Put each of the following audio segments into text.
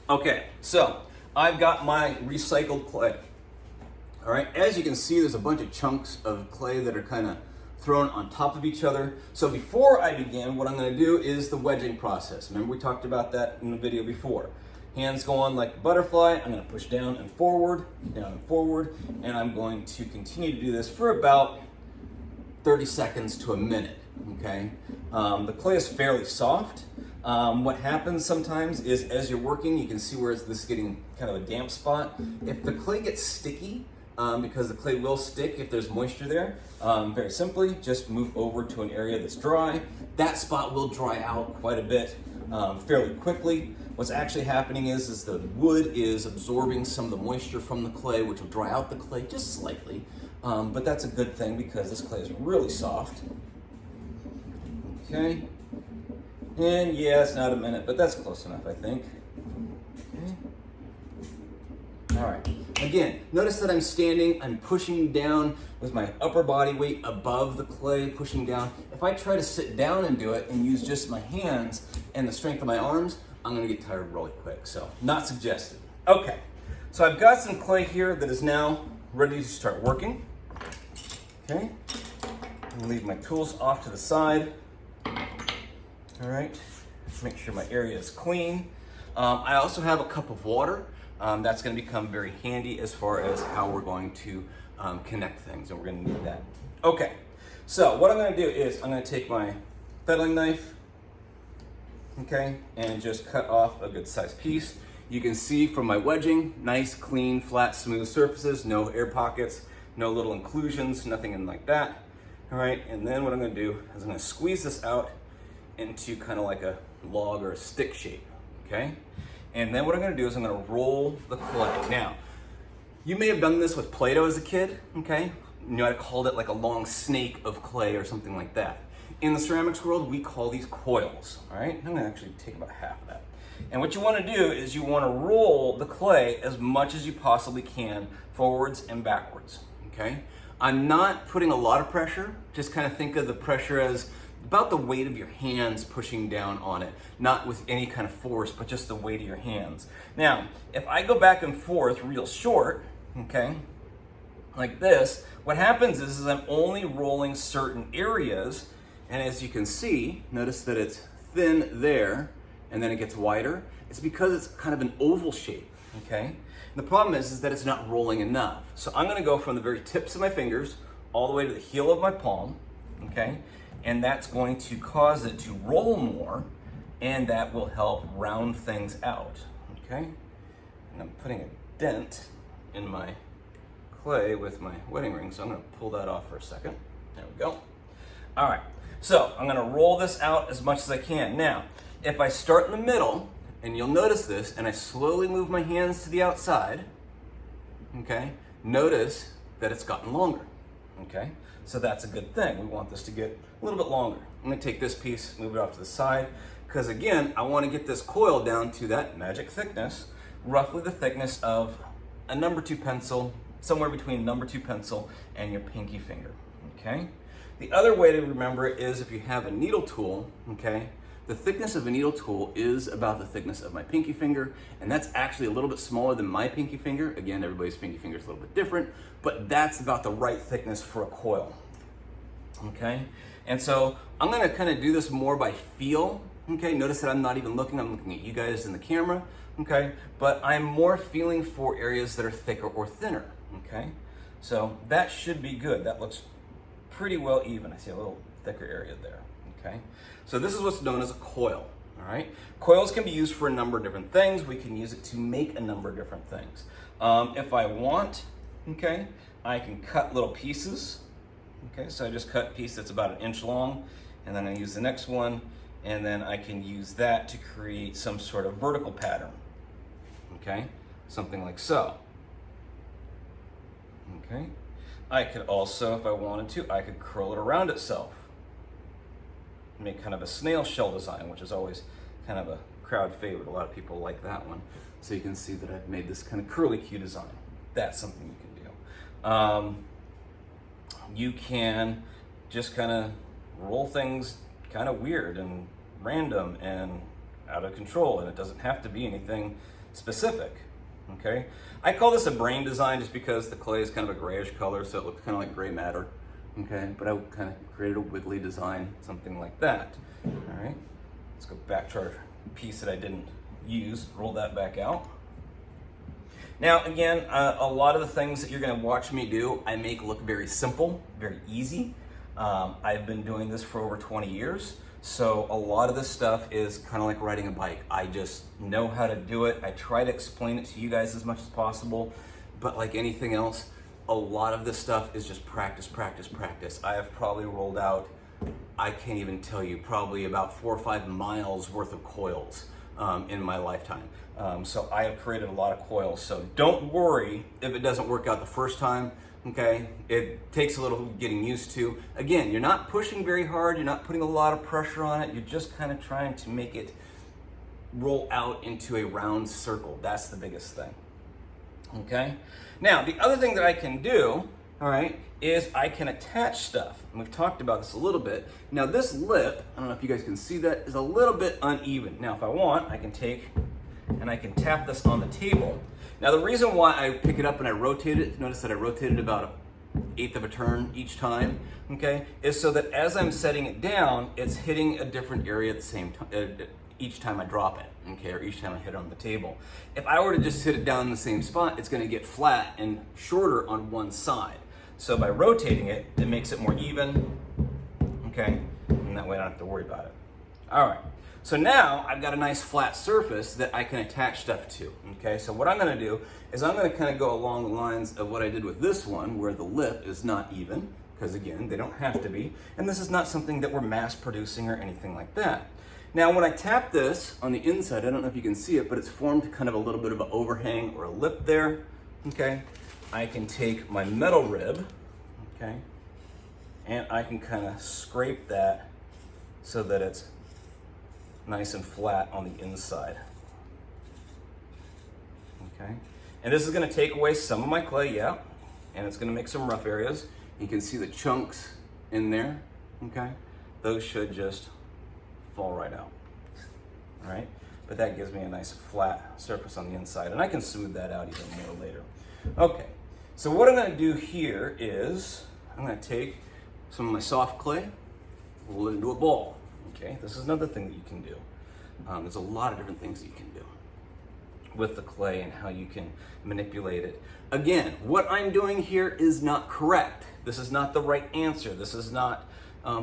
Okay, so I've got my recycled clay. All right, as you can see, there's a bunch of chunks of clay that are kind of thrown on top of each other. So before I begin, what I'm going to do is the wedging process. Remember we talked about that in the video before. Hands go on like a butterfly. I'm going to push down and forward, and I'm going to continue to do this for about 30 seconds to a minute, okay? The clay is fairly soft. What happens sometimes is as you're working, you can see where this is getting kind of a damp spot. If the clay gets sticky, because the clay will stick if there's moisture there, very simply, just move over to an area that's dry. That spot will dry out quite a bit fairly quickly. What's actually happening is the wood is absorbing some of the moisture from the clay, which will dry out the clay just slightly. But that's a good thing because this clay is really soft. Okay. And yeah, it's not a minute, but that's close enough, I think. Okay. All right. Again, notice that I'm standing, I'm pushing down with my upper body weight above the clay, pushing down. If I try to sit down and do it and use just my hands and the strength of my arms, I'm gonna get tired really quick, so not suggested. Okay, so I've got some clay here that is now ready to start working. Okay, I'm gonna leave my tools off to the side. All right, make sure my area is clean. I also have a cup of water. That's going to become very handy as far as how we're going to connect things, and we're going to need that. Okay, so what I'm going to do is I'm going to take my fettling knife, okay, and just cut off a good sized piece. You can see from my wedging, nice, clean, flat, smooth surfaces, no air pockets, no little inclusions, nothing in like that. All right, and then what I'm going to do is I'm going to squeeze this out into kind of like a log or a stick shape, okay? And then what I'm gonna do is I'm gonna roll the clay. Now, you may have done this with Play-Doh as a kid, okay? You might have called it like a long snake of clay or something like that. In the ceramics world, we call these coils, all right? I'm gonna actually take about half of that. And what you wanna do is you wanna roll the clay as much as you possibly can forwards and backwards, okay? I'm not putting a lot of pressure, just kind of think of the pressure as about the weight of your hands pushing down on it, not with any kind of force, but just the weight of your hands. Now, if I go back and forth real short, okay, like this, what happens is I'm only rolling certain areas, and as you can see, notice that it's thin there, and then it gets wider. It's because it's kind of an oval shape, okay? And the problem is that it's not rolling enough. So I'm gonna go from the very tips of my fingers all the way to the heel of my palm, okay? And that's going to cause it to roll more, and that will help round things out, okay? And I'm putting a dent in my clay with my wedding ring, so I'm gonna pull that off for a second. There we go. All right, so I'm gonna roll this out as much as I can. Now, if I start in the middle, and you'll notice this, and I slowly move my hands to the outside, okay, notice that it's gotten longer, okay? So that's a good thing. We want this to get a little bit longer. I'm gonna take this piece, move it off to the side, because again, I wanna get this coil down to that magic thickness, roughly the thickness of a number 2 pencil, somewhere between number 2 pencil and your pinky finger, okay? The other way to remember it is if you have a needle tool, okay, the thickness of a needle tool is about the thickness of my pinky finger, and that's actually a little bit smaller than my pinky finger. Again, everybody's pinky finger is a little bit different, but that's about the right thickness for a coil, okay? And so I'm gonna kind of do this more by feel, okay? Notice that I'm not even looking, I'm looking at you guys in the camera, okay? But I'm more feeling for areas that are thicker or thinner, okay? So that should be good. That looks pretty well even. I see a little thicker area there. Okay, so this is what's known as a coil, all right? Coils can be used for a number of different things. We can use it to make a number of different things. If I want, okay, I can cut little pieces. Okay, so I just cut a piece that's about 1 inch long, and then I use the next one, and then I can use that to create some sort of vertical pattern, okay? Something like so, okay? I could also, if I wanted to, I could curl it around itself. Make kind of a snail shell design, which is always kind of a crowd favorite. A lot of people like that one. So you can see that I've made this kind of curly Q design. That's something you can do. You can just kind of roll things kind of weird and random and out of control, and it doesn't have to be anything specific. Okay, I call this a brain design just because the clay is kind of a grayish color, so it looks kind of like gray matter. Okay, but I kind of created a wiggly design, something like that. All right, let's go back to our piece that I didn't use, roll that back out. Now again, a lot of the things that you're going to watch me do, I make look very simple, very easy. I've been doing this for over 20 years, so a lot of this stuff is kind of like riding a bike. I just know how to do it. I try to explain it to you guys as much as possible, but like anything else, a lot of this stuff is just practice, practice, practice. I have probably rolled out, I can't even tell you, probably about 4 or 5 miles worth of coils in my lifetime. So I have created a lot of coils, so don't worry if it doesn't work out the first time. Okay, it takes a little getting used to. Again, you're not pushing very hard, you're not putting a lot of pressure on it, you're just kind of trying to make it roll out into a round circle. That's the biggest thing. Okay, now the other thing that I can do, all right, is I can attach stuff. And we've talked about this a little bit. Now this lip, I don't know if you guys can see that, is a little bit uneven. Now if I want, I can take and I can tap this on the table. Now the reason why I pick it up and I rotate it, notice that I rotate it about 1/8 of a turn each time, okay, is so that as I'm setting it down, it's hitting a different area at the same time, each time I drop it, okay, or each time I hit it on the table. If I were to just hit it down in the same spot, it's gonna get flat and shorter on one side. So by rotating it, it makes it more even, okay, and that way I don't have to worry about it. All right. So now I've got a nice flat surface that I can attach stuff to, okay? So what I'm gonna do is I'm gonna kind of go along the lines of what I did with this one, where the lip is not even, because again, they don't have to be, and this is not something that we're mass producing or anything like that. Now when I tap this on the inside, I don't know if you can see it, but it's formed kind of a little bit of an overhang or a lip there, okay? I can take my metal rib, okay, and I can kind of scrape that so that it's nice and flat on the inside. Okay, and this is going to take away some of my clay, yeah, and it's going to make some rough areas. You can see the chunks in there, okay? Those should just fall right out, all right? But that gives me a nice flat surface on the inside, and I can smooth that out even more later. Okay, so what I'm going to do here is I'm going to take some of my soft clay, roll it into a ball. Okay, this is another thing that you can do. There's a lot of different things that you can do with the clay and how you can manipulate it. Again, what I'm doing here is not correct. This is not the right answer. This is not,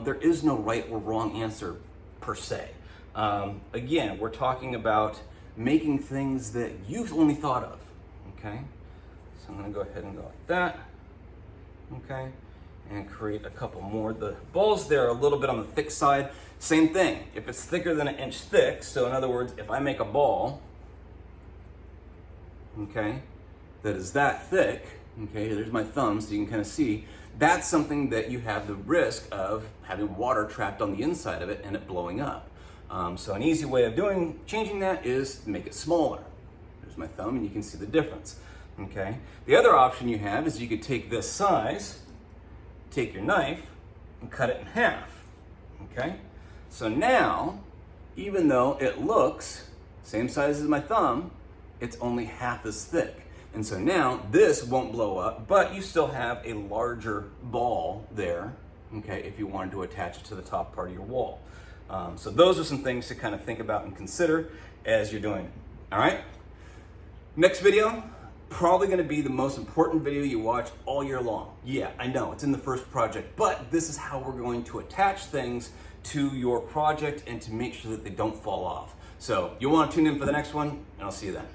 there is no right or wrong answer per se. Again, we're talking about making things that you've only thought of, okay? So I'm gonna go ahead and go like that, okay? And create a couple more. The balls there are a little bit on the thick side. Same thing, if it's thicker than 1 inch thick, so in other words, if I make a ball, okay, that is that thick, okay, there's my thumb so you can kind of see, that's something that you have the risk of having water trapped on the inside of it and it blowing up. So an easy way of changing that is make it smaller. There's my thumb and you can see the difference, okay. The other option you have is you could take this size, take your knife and cut it in half, okay? So now, even though it looks same size as my thumb, it's only half as thick. And so now this won't blow up, but you still have a larger ball there, okay, if you wanted to attach it to the top part of your wall. So those are some things to kind of think about and consider as you're doing it, all right? Next video, probably gonna be the most important video you watch all year long. Yeah, I know, it's in the first project, but this is how we're going to attach things to your project and to make sure that they don't fall off. So you'll wanna tune in for the next one, and I'll see you then.